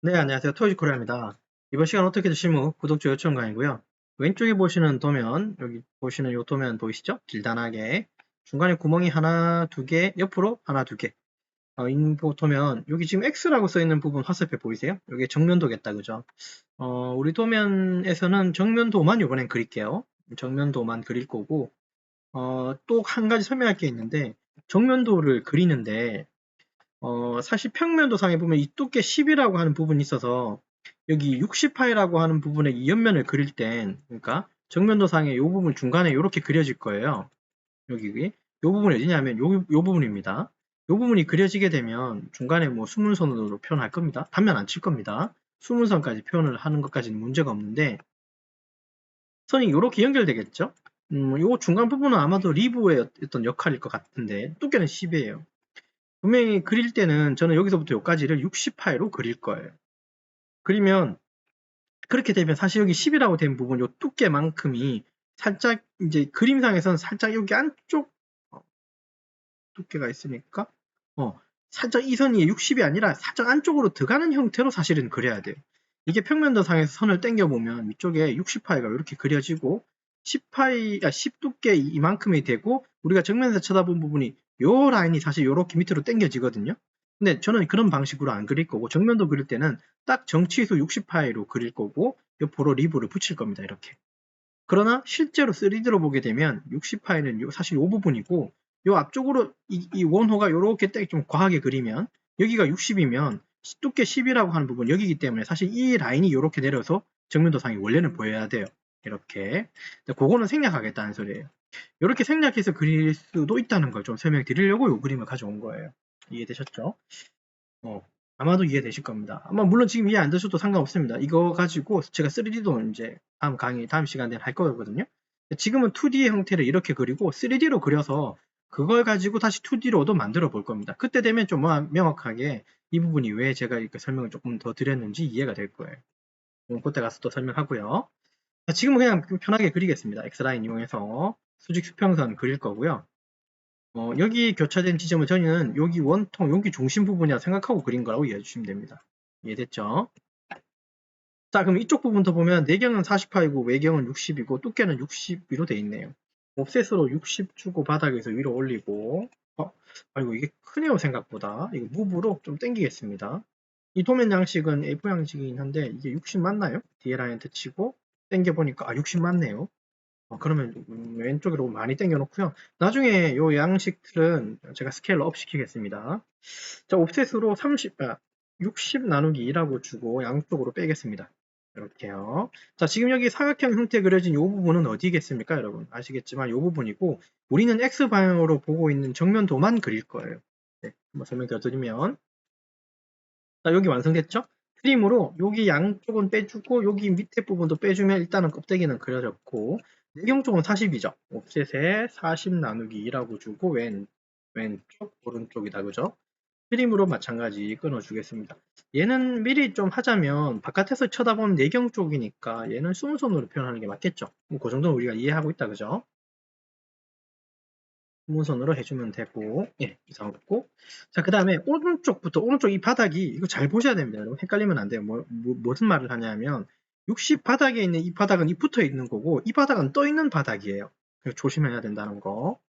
네, 안녕하세요. 토이코리아입니다. 이번 시간 어떻게든 실무 구독자 요청 강의고요. 왼쪽에 보시는 도면, 여기 보시는 이 도면 보이시죠? 길다랗게 중간에 구멍이 하나, 두 개, 옆으로 하나, 두 개. 인포 도면, 여기 지금 X라고 써 있는 부분 화살표 보이세요? 여기 정면도겠다, 그죠? 우리 도면에서는 정면도만 이번엔 그릴게요. 정면도만 그릴 거고, 또 한 가지 설명할 게 있는데, 정면도를 그리는데, 사실 평면도상에 보면 이 두께 10이라고 하는 부분이 있어서 여기 60파이라고 하는 부분에 이 옆면을 그릴 땐 그러니까 정면도상에 이 부분 중간에 이렇게 그려질 거예요. 여기 이 부분이 어디냐면 요 부분입니다. 이 부분이 그려지게 되면 중간에 뭐 수문선으로 표현할 겁니다. 단면 안 칠 겁니다. 수문선까지 표현을 하는 것까지는 문제가 없는데 선이 이렇게 연결되겠죠? 요 중간 부분은 아마도 리브의 어떤 역할일 것 같은데 두께는 10이에요. 분명히 그릴 때는 저는 여기서부터 여기까지를 60파이로 그릴 거예요. 그리면 그렇게 되면 사실 여기 10이라고 된 부분 요 두께만큼이 살짝 이제 그림상에서는 살짝 여기 안쪽 두께가 있으니까 살짝 이 선이 60이 아니라 살짝 안쪽으로 들어가는 형태로 사실은 그려야 돼요. 이게 평면도상에서 선을 당겨보면 위쪽에 60파이가 이렇게 그려지고 10 두께 이만큼이 되고 우리가 정면에서 쳐다본 부분이 요 라인이 사실 이렇게 밑으로 당겨지거든요. 근데 저는 그런 방식으로 안 그릴 거고 정면도 그릴 때는 딱 정치수 60파이로 그릴 거고 옆으로 리브를 붙일 겁니다. 이렇게. 그러나 실제로 3D로 보게 되면 60파이는 사실 이 부분이고 요 앞쪽으로 이 원호가 이렇게 좀 과하게 그리면 여기가 60이면 두께 10이라고 하는 부분 여기이기 때문에 사실 이 라인이 이렇게 내려서 정면도상이 원래는 보여야 돼요. 이렇게. 그거는 생략하겠다는 소리예요. 이렇게 생략해서 그릴 수도 있다는 걸 좀 설명드리려고 이 그림을 가져온 거예요. 이해되셨죠? 어, 아마도 이해되실 겁니다. 아마 물론 지금 이해 안 되셔도 상관없습니다. 이거 가지고 제가 3D도 이제 다음 강의, 다음 시간에 할 거거든요. 지금은 2D의 형태를 이렇게 그리고 3D로 그려서 그걸 가지고 다시 2D로도 만들어 볼 겁니다. 그때 되면 좀 명확하게 이 부분이 왜 제가 이렇게 설명을 조금 더 드렸는지 이해가 될 거예요. 그때 가서 또 설명하고요. 지금은 그냥 편하게 그리겠습니다. X라인 이용해서 수직 수평선 그릴 거고요. 여기 교차된 지점을 저희는 여기 원통, 여기 중심 부분이라 생각하고 그린 거라고 이해해 주시면 됩니다. 이해됐죠? 자, 그럼 이쪽 부분도 보면 내경은 40파이고 외경은 60이고 두께는 60으로 돼 있네요. 옵셋으로 60 주고 바닥에서 위로 올리고 아이고 이게 크네요 생각보다. 이거 무브로 좀 당기겠습니다. 이 도면 양식은 A4 양식이긴 한데 이게 60 맞나요? 뒤에 라인트 치고 당겨보니까 60 맞네요. 그러면 왼쪽으로 많이 당겨 놓고요. 나중에 이 양식들은 제가 스케일러 업 시키겠습니다. 자, 옵셋으로 60 나누기 2라고 주고 양쪽으로 빼겠습니다. 이렇게요. 자, 지금 여기 사각형 형태 그려진 이 부분은 어디겠습니까, 여러분? 아시겠지만 이 부분이고 우리는 X 방향으로 보고 있는 정면도만 그릴 거예요. 네, 한번 설명 더 드리면 자, 여기 완성됐죠? 트림으로 여기 양쪽은 빼주고 여기 밑에 부분도 빼주면 일단은 껍데기는 그려졌고 내경 쪽은 40이죠. 옵셋에 40 나누기 2라고 주고 왼쪽 오른쪽이다 그죠? 트림으로 마찬가지 끊어주겠습니다. 얘는 미리 좀 하자면 바깥에서 쳐다보는 내경 쪽이니까 얘는 수문선으로 표현하는 게 맞겠죠. 그 정도는 우리가 이해하고 있다 그죠? 수문선으로 해주면 되고 예 이상 없고 자 그 다음에 오른쪽 이 바닥이 이거 잘 보셔야 됩니다. 여러분 헷갈리면 안 돼요. 무슨 말을 하냐면 60 바닥에 있는 이 바닥은 이 붙어 있는 거고 이 바닥은 떠 있는 바닥이에요. 조심해야 된다는 거.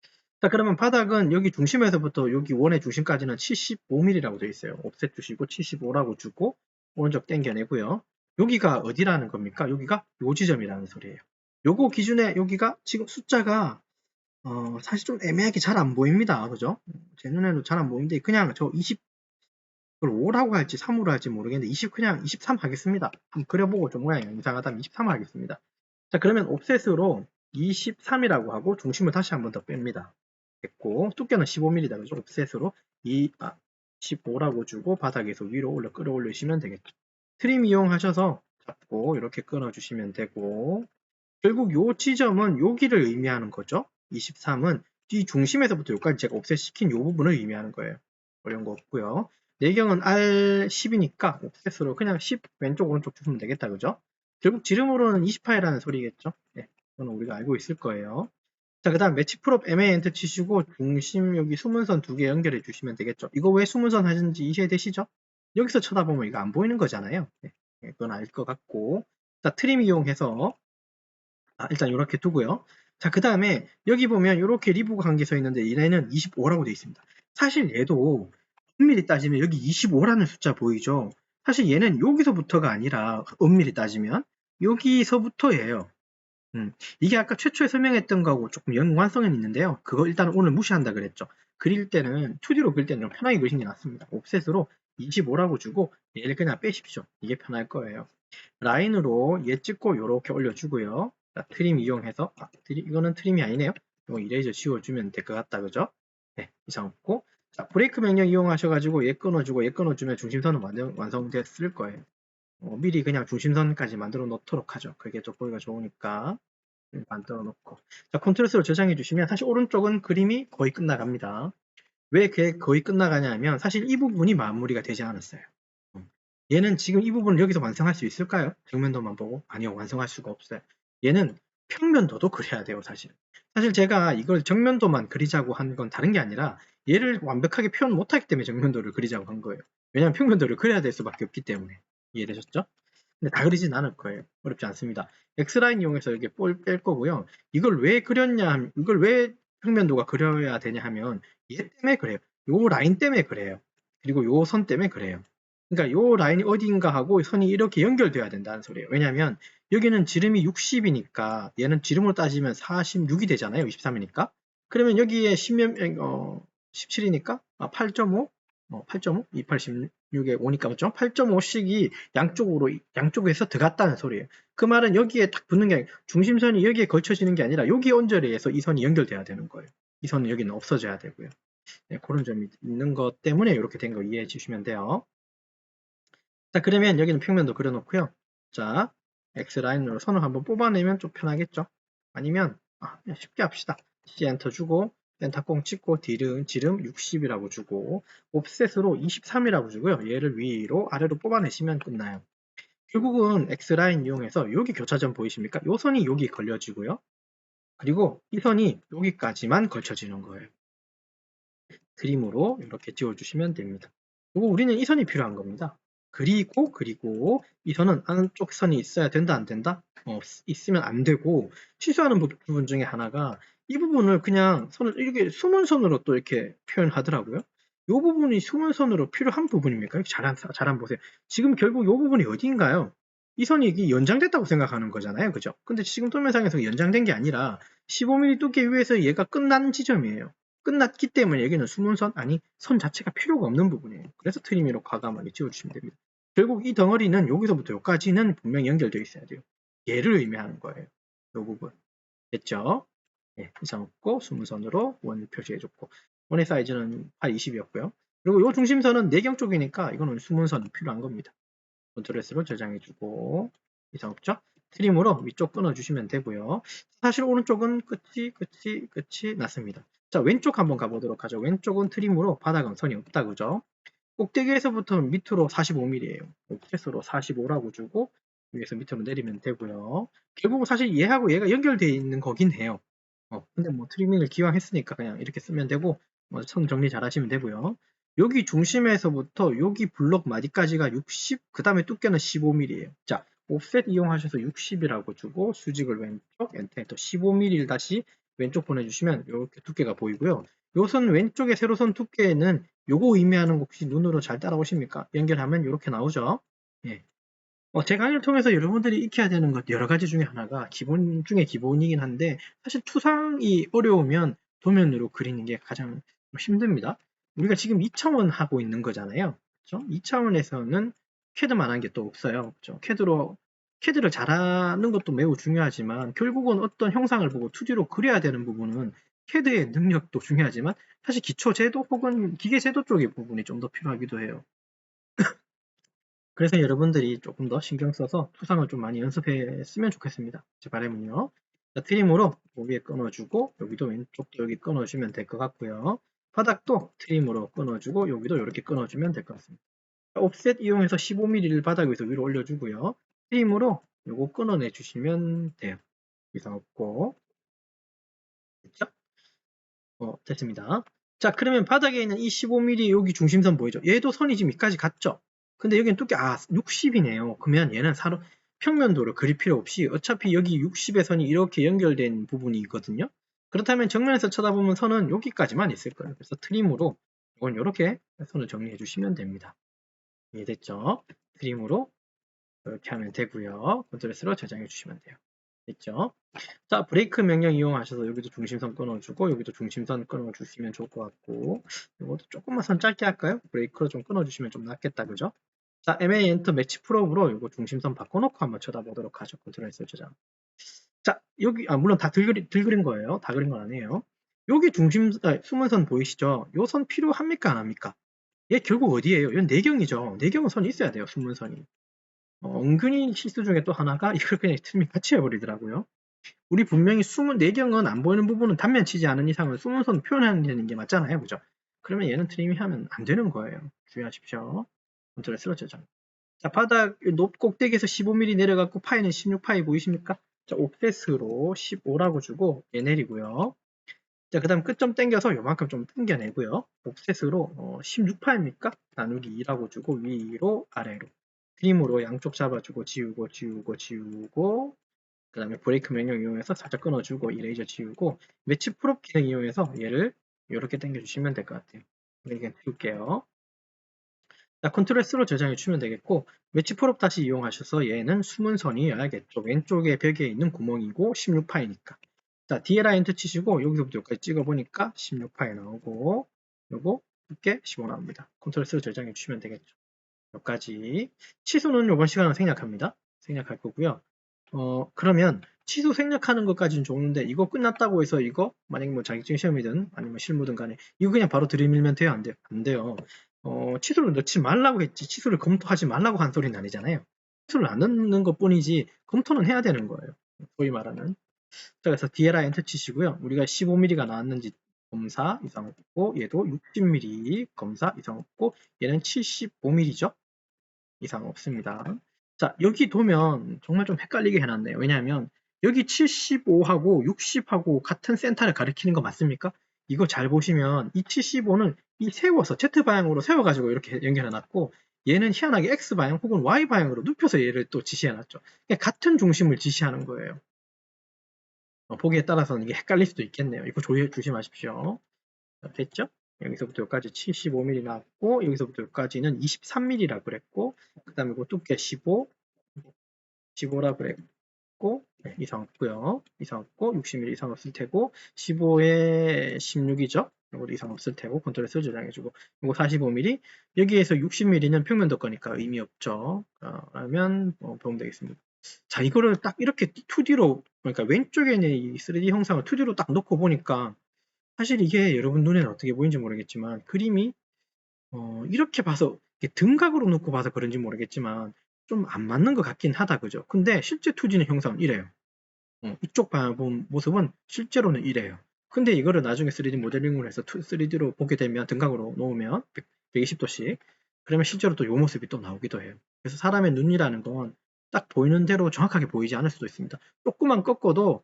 자 그러면 바닥은 여기 중심에서부터 여기 원의 중심까지는 75mm라고 되어 있어요. 옵셋 주시고 75라고 주고 오른쪽 당겨내고요. 여기가 어디라는 겁니까? 여기가 요 지점이라는 소리예요. 요거 기준에 여기가 지금 숫자가 사실 좀 애매하게 잘 안 보입니다. 그죠? 제 눈에도 잘 안 보이는데 그냥 저 20을 5라고 할지 3으로 할지 모르겠는데 20 그냥 23 하겠습니다. 한번 그려보고 좀 모양이 이상하다면 23 하겠습니다. 자 그러면 옵셋으로 23이라고 하고 중심을 다시 한번 더 뺍니다. 됐고 두께는 15mm다. 그죠? 옵셋으로 15라고 주고 바닥에서 위로 끌어올리시면 되겠죠. 트림 이용하셔서 잡고 이렇게 끊어주시면 되고 결국 요 지점은 여기를 의미하는 거죠. 23은 이 중심에서부터 여기까지 제가 옵셋 시킨 요 부분을 의미하는 거예요. 어려운 거 없고요. 내경은 R10이니까 옵셋으로 그냥 10 왼쪽 오른쪽 주시면 되겠다. 그죠? 결국 지름으로는 28이라는 소리겠죠. 네, 그건 우리가 알고 있을 거예요. 자, 그 다음 매치 프롭 MA 엔터 치시고 중심 여기 수문선 두 개 연결해 주시면 되겠죠. 이거 왜 수문선 하는지 이해되시죠? 여기서 쳐다보면 이거 안 보이는 거잖아요. 네, 그건 알 것 같고. 자, 트림 이용해서 일단 이렇게 두고요. 자, 그 다음에 여기 보면 이렇게 리브가 한 개 서 있는데 얘네는 25라고 되어 있습니다. 사실 얘도 엄밀히 따지면 여기 25라는 숫자 보이죠? 사실 얘는 여기서부터가 아니라 엄밀히 따지면 여기서부터예요. 이게 아까 최초에 설명했던 거하고 조금 연관성은 있는데요. 그거 일단 오늘 무시한다 그랬죠. 그릴 때는 2D로 그릴 때는 좀 편하게 그리는 게 낫습니다. 옵셋으로 25라고 주고 얘를 그냥 빼십시오. 이게 편할 거예요. 라인으로 얘 찍고 이렇게 올려주고요. 자, 트림 이용해서 이거는 트림이 아니네요. 이거 이레이저 지워주면 될 것 같다, 그죠? 네, 이상 없고. 자, 브레이크 명령 이용하셔가지고 얘 끊어주고 얘 끊어주면 중심선은 완성됐을 거예요. 미리 그냥 중심선까지 만들어 놓도록 하죠. 그게 또 보기가 좋으니까 만들어 놓고. 자, 컨트롤스로 저장해 주시면 사실 오른쪽은 그림이 거의 끝나갑니다. 왜 그게 거의 끝나가냐 하면 사실 이 부분이 마무리가 되지 않았어요. 얘는 지금 이 부분을 여기서 완성할 수 있을까요? 정면도만 보고? 아니요, 완성할 수가 없어요. 얘는 평면도도 그려야 돼요, 사실. 사실 제가 이걸 정면도만 그리자고 한 건 다른 게 아니라 얘를 완벽하게 표현 못하기 때문에 정면도를 그리자고 한 거예요. 왜냐하면 평면도를 그려야 될 수밖에 없기 때문에. 이해되셨죠? 근데 다 그리진 않을 거예요. 어렵지 않습니다. X라인 이용해서 이렇게 볼 뺄 거고요. 이걸 왜 그렸냐, 이걸 왜 평면도가 그려야 되냐 하면 얘 때문에 그래요. 요 라인 때문에 그래요. 그리고 요 선 때문에 그래요. 그러니까 요 라인이 어딘가 하고 선이 이렇게 연결돼야 된다는 소리예요. 왜냐하면 여기는 지름이 60이니까 얘는 지름으로 따지면 46이 되잖아요. 23이니까. 그러면 여기에 17이니까 8.5? 8.5? 286에 5니까 맞죠? 8.5씩이 양쪽에서 들어갔다는 소리예요. 그 말은 여기에 딱 붙는 게 아니라 중심선이 여기에 걸쳐지는 게 아니라 여기 언저리에서 이 선이 연결돼야 되는 거예요. 이 선은 여기는 없어져야 되고요. 네, 그런 점이 있는 것 때문에 이렇게 된 거 이해해 주시면 돼요. 자, 그러면 여기는 평면도 그려놓고요. 자, X라인으로 선을 한번 뽑아내면 좀 편하겠죠? 아니면, 그냥 쉽게 합시다. C 엔터 주고, 엔터 꽁 찍고, 지름 60이라고 주고, 옵셋으로 23이라고 주고요. 얘를 위로, 아래로 뽑아내시면 끝나요. 결국은 X라인 이용해서 여기 교차점 보이십니까? 이 선이 여기 걸려지고요. 그리고 이 선이 여기까지만 걸쳐지는 거예요. 그림으로 이렇게 지워주시면 됩니다. 그리고 우리는 이 선이 필요한 겁니다. 그리고 이 선은 안쪽 선이 있어야 된다 안 된다? 있으면 안 되고 취소하는 부분 중에 하나가 이 부분을 그냥 선을 이렇게 숨은 선으로 또 이렇게 표현하더라고요. 이 부분이 숨은 선으로 필요한 부분입니까? 잘 안 보세요. 지금 결국 이 부분이 어디인가요? 이 선이 이게 연장됐다고 생각하는 거잖아요. 그죠? 근데 지금 도면상에서 연장된 게 아니라 15mm 두께 위에서 얘가 끝난 지점이에요. 끝났기 때문에 여기는 숨은 선 자체가 필요가 없는 부분이에요. 그래서 트리미로 과감하게 지워주시면 됩니다. 결국 이 덩어리는 여기서부터 여기까지는 분명히 연결되어 있어야 돼요. 얘를 의미하는 거예요. 이 부분. 됐죠? 네, 이상 없고 숨은 선으로 원 표시해줬고 원의 사이즈는 820이었고요. 그리고 이 중심선은 내경 쪽이니까 이거는 숨은선이 필요한 겁니다. 컨트롤S로 저장해주고 이상 없죠? 트림으로 위쪽 끊어주시면 되고요. 사실 오른쪽은 끝이 났습니다. 자, 왼쪽 한번 가보도록 하죠. 왼쪽은 트림으로 바닥은 선이 없다, 그죠? 꼭대기에서부터 밑으로 45mm예요. 옵셋으로 45라고 주고 위에서 밑으로 내리면 되고요. 결국은 사실 얘하고 얘가 연결되어 있는 거긴 해요. 근데 뭐 트리밍을 기왕 했으니까 그냥 이렇게 쓰면 되고 선 정리 잘 하시면 되고요. 여기 중심에서부터 여기 블럭 마디까지가 60, 그 다음에 두께는 15mm예요. 자, 옵셋 이용하셔서 60이라고 주고 수직을 왼쪽, 엔터 15mm를 다시 왼쪽 보내주시면 이렇게 두께가 보이고요. 요 선 왼쪽의 세로선 두께는 요거 의미하는 거 혹시 눈으로 잘 따라오십니까? 연결하면 이렇게 나오죠. 예. 제 강의를 통해서 여러분들이 익혀야 되는 것 여러 가지 중에 하나가 기본 중에 기본이긴 한데 사실 투상이 어려우면 도면으로 그리는 게 가장 힘듭니다. 우리가 지금 2차원 하고 있는 거잖아요. 그렇죠? 2차원에서는 캐드만한 게 또 없어요. 그렇죠? 캐드를 잘하는 것도 매우 중요하지만 결국은 어떤 형상을 보고 2D로 그려야 되는 부분은 캐드의 능력도 중요하지만 사실 기초 제도 혹은 기계 제도 쪽의 부분이 좀 더 필요하기도 해요. 그래서 여러분들이 조금 더 신경 써서 투상을 좀 많이 연습했으면 좋겠습니다. 제 바람은요. 자, 트림으로 위에 끊어주고 여기도 왼쪽도 여기 끊어주면 될 것 같고요. 바닥도 트림으로 끊어주고 여기도 이렇게 끊어주면 될 것 같습니다. 옵셋 이용해서 15mm를 바닥 위에서 위로 올려주고요. 트림으로 요거 끊어내 주시면 돼요. 이상 없고 됐죠? 됐습니다. 자, 그러면 바닥에 있는 이 15mm 여기 중심선 보이죠? 얘도 선이 지금 여기까지 갔죠? 근데 여기는 두께 60이네요. 그러면 얘는 평면도를 그릴 필요 없이 어차피 여기 60의 선이 이렇게 연결된 부분이 있거든요. 그렇다면 정면에서 쳐다보면 선은 여기까지만 있을 거예요. 그래서 트림으로 이건 이렇게 선을 정리해 주시면 됩니다. 이해됐죠? 트림으로 이렇게 하면 되고요. 컨트롤 S로 저장해 주시면 돼요. 됐죠? 자, 브레이크 명령 이용하셔서 여기도 중심선 끊어주고 여기도 중심선 끊어주시면 좋을 것 같고 이것도 조금만 선 짧게 할까요? 브레이크로 좀 끊어주시면 좀 낫겠다, 그죠? 자, MA 엔터 매치 프로브로 이거 중심선 바꿔놓고 한번 쳐다보도록 하죠. 컨트롤 S 저장. 자, 여기 물론 다 들그린 거예요. 다 그린 건 아니에요. 여기 숨은 선 보이시죠? 요 선 필요합니까, 안 합니까? 얘 결국 어디예요? 이건 내경이죠. 내경은 선이 있어야 돼요, 숨은 선이. 은근히 실수 중에 또 하나가 이걸 그냥 틀미 같이 해버리더라고요. 우리 분명히 숨은 내경은 안 보이는 부분은 단면 치지 않은 이상은 숨은 선 표현하는 게 맞잖아요, 그죠? 그러면 얘는 트리밍 하면 안 되는 거예요. 주의하십시오. 컨트롤 S로 저장. 자, 바닥 꼭대기에서 15mm 내려갔고 파이는 16파이 보이십니까? 자, 옵셋으로 15라고 주고 얘 내리고요. 자, 그 다음 끝점 당겨서 요만큼 좀 당겨내고요. 옵셋으로 16파입니까? 나누기 2라고 주고 위로 아래로 트림으로 양쪽 잡아주고 지우고 그 다음에 브레이크 명령 이용해서 살짝 끊어주고 이레이저 지우고 매치 프롭 기능 이용해서 얘를 이렇게 당겨주시면 될 것 같아요. 이렇게 지울게요. 자, 컨트롤 S로 저장해 주시면 되겠고 매치 프롭 다시 이용하셔서 얘는 숨은 선이어야겠죠. 왼쪽에 벽에 있는 구멍이고 16파이니까. 자, DLI 엔터 치시고 여기서부터 여기까지 찍어보니까 16파이 나오고 요거 두께 15 나옵니다. 컨트롤 S로 저장해 주시면 되겠죠. 여기까지. 치수는 이번 시간은 생략합니다. 생략할 거고요. 그러면 치수 생략하는 것까지는 좋은데 이거 끝났다고 해서 이거 만약에 뭐 자격증 시험이든 아니면 실무든 간에 이거 그냥 바로 들이밀면 돼요? 안 돼요? 안 돼요. 치수를 넣지 말라고 했지 치수를 검토하지 말라고 한 소리는 아니잖아요. 치수를 안 넣는 것 뿐이지 검토는 해야 되는 거예요. 소위 말하는. 자, 그래서 DLI 엔터 치시고요. 우리가 15mm가 나왔는지 검사 이상 없고 얘도 60mm 검사 이상 없고 얘는 75mm죠. 이상 없습니다. 자, 여기 보면 정말 좀 헷갈리게 해놨네요. 왜냐하면 여기 75하고 60하고 같은 센터를 가리키는 거 맞습니까? 이거 잘 보시면 이 75는 이 세워서 Z방향으로 세워가지고 이렇게 연결해놨고 얘는 희한하게 X방향 혹은 Y방향으로 눕혀서 얘를 또 지시해놨죠. 그러니까 같은 중심을 지시하는 거예요. 보기에 따라서는 이게 헷갈릴 수도 있겠네요. 이거 조심하십시오. 됐죠? 여기서부터 여기까지 75mm 나왔고 여기서부터 여기까지는 23mm라고 그랬고 그 다음에 이거 두께 15라고 그랬고 이상 없고요. 이상 없고 60mm 이상 없을 테고 15에 16이죠? 이것도 이상 없을 테고 컨트롤 S 저장해주고 이거 45mm 여기에서 60mm는 평면도 거니까 의미 없죠. 그러면 보면 되겠습니다. 자, 이거를 딱 이렇게 2D로 그러니까 왼쪽에 있는 이 3D 형상을 2D로 딱 놓고 보니까 사실 이게 여러분 눈에는 어떻게 보이는지 모르겠지만 그림이 이렇게 봐서 등각으로 놓고 봐서 그런지 모르겠지만 좀 안 맞는 것 같긴 하다, 그죠? 근데 실제 2D는 형상은 이래요. 이쪽 본 모습은 실제로는 이래요. 근데 이거를 나중에 3D 모델링을 해서 3D로 보게 되면 등각으로 놓으면 120도씩 그러면 실제로 또 이 모습이 또 나오기도 해요. 그래서 사람의 눈이라는 건 딱 보이는 대로 정확하게 보이지 않을 수도 있습니다. 조금만 꺾어도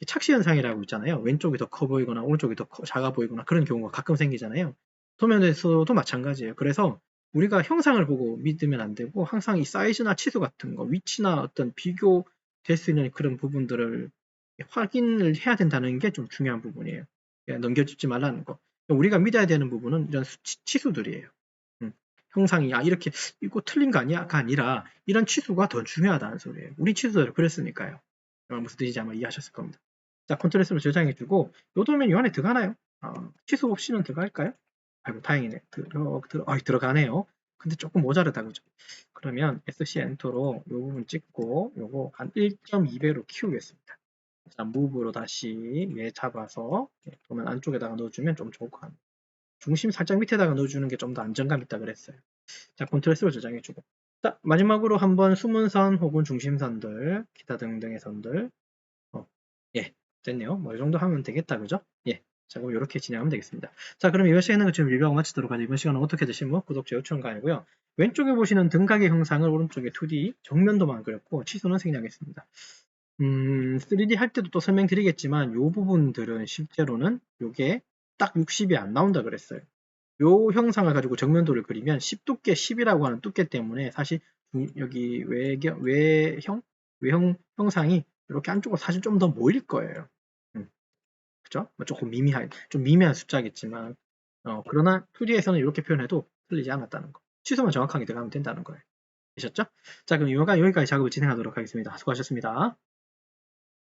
착시 현상이라고 있잖아요. 왼쪽이 더 커 보이거나 오른쪽이 더 작아 보이거나 그런 경우가 가끔 생기잖아요. 도면에서도 마찬가지예요. 그래서 우리가 형상을 보고 믿으면 안 되고 항상 이 사이즈나 치수 같은 거, 위치나 어떤 비교될 수 있는 그런 부분들을 확인을 해야 된다는 게 좀 중요한 부분이에요. 넘겨주지 말라는 거. 우리가 믿어야 되는 부분은 이런 치수들이에요. 형상이 이렇게 이거 틀린 거 아니야?가 아니라 이런 치수가 더 중요하다는 소리예요. 우리 치수대로 그랬으니까요. 무슨 뜻인지 아마 이해하셨을 겁니다. 자, 컨트롤 S로 저장해주고 요 도면 요 안에 들어가나요? 치수 없이는 들어갈까요? 아이고 다행이네. 들어가네요. 근데 조금 모자르다 그죠? 그러면 SC 엔터로 요 부분 찍고 요거 한 1.2배로 키우겠습니다. 자, 무브로 다시 얘 잡아서 도면 안쪽에다가 넣어주면 좀 좋을 것 같네요. 중심 살짝 밑에다가 넣어주는 게 좀 더 안정감 있다 그랬어요. 자, 컨트롤 S로 저장해주고. 자, 마지막으로 한번 숨은 선 혹은 중심선들, 기타 등등의 선들. 예, 됐네요. 뭐 이 정도 하면 되겠다, 그죠? 예. 자, 그럼 이렇게 진행하면 되겠습니다. 자, 그럼 이번 시간은 지금 리뷰하고 마치도록 하죠. 이번 시간은 어떻게 드시면 뭐 구독자 요청가 아니고요. 왼쪽에 보시는 등각의 형상을 오른쪽에 2D 정면도만 그렸고 치수는 생략했습니다. 3D 할 때도 또 설명드리겠지만 이 부분들은 실제로는 이게 딱 60이 안 나온다 그랬어요. 요 형상을 가지고 정면도를 그리면 10두께 10이라고 하는 두께 때문에 사실 여기 외형 형상이 이렇게 안쪽으로 사실 좀 더 모일 거예요. 그죠? 뭐 조금 좀 미미한 숫자겠지만, 그러나 2D에서는 이렇게 표현해도 틀리지 않았다는 거. 취소만 정확하게 들어가면 된다는 거예요. 되셨죠? 자, 그럼 여기까지 작업을 진행하도록 하겠습니다. 수고하셨습니다.